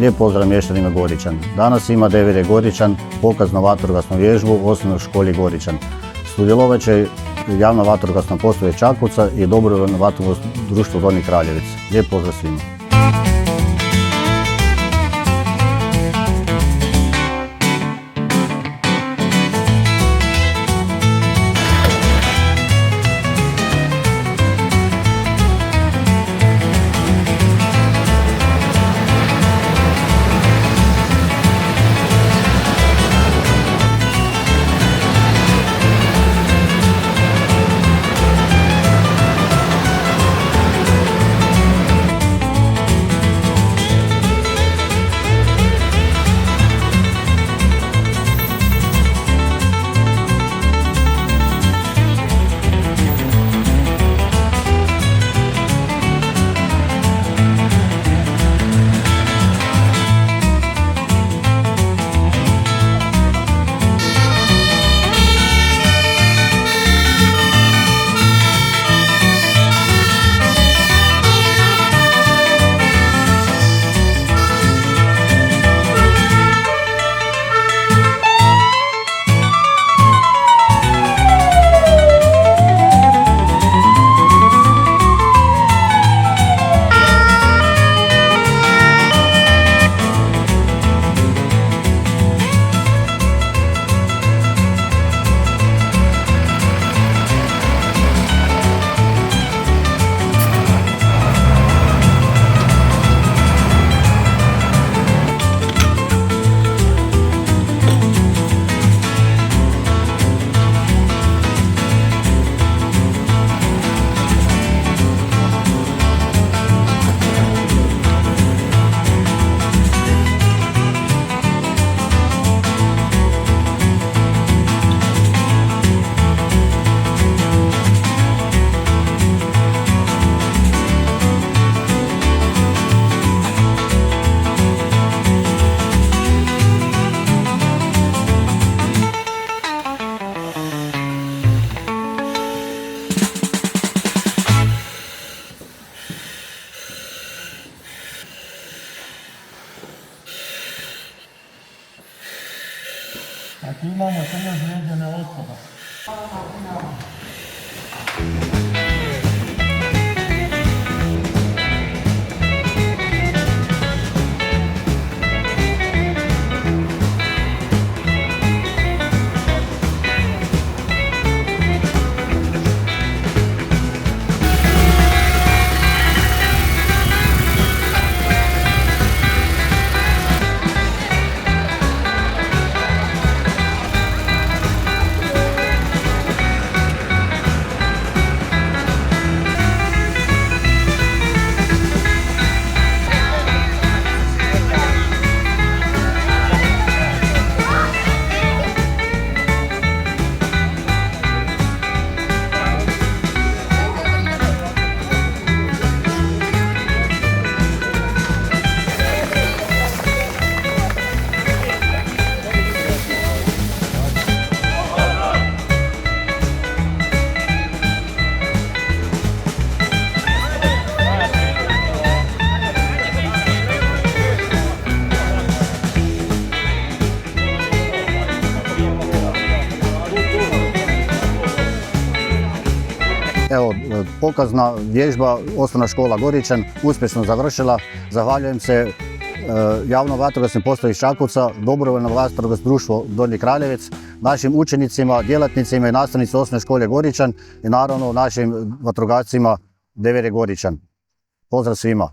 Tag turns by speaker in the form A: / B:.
A: Lijep pozdrav mještanima Goričan. Danas ima DVD Goričan, pokaznu vatrogasnu vježbu u osnovnoj školi Goričan. Sudjelovat će javna vatrogasna postrojba Čakovca i dobrovoljno vatrogasno društvo Donji Kraljevec. Lijep pozdrav svima.
B: Aquí imamo samo ozlijeđene osobe.
A: Evo, pokazna vježba osnovna škola Goričan uspješno završila. Zahvaljujem se javnom vatrogasnom postrojbi Čakovca, dobrovoljno vatrogasno društvo Donji Kraljevec, našim učenicima, djelatnicima i nastavnicima osnovne škole Goričan i naravno našim vatrogascima DVD Goričan. Pozdrav svima!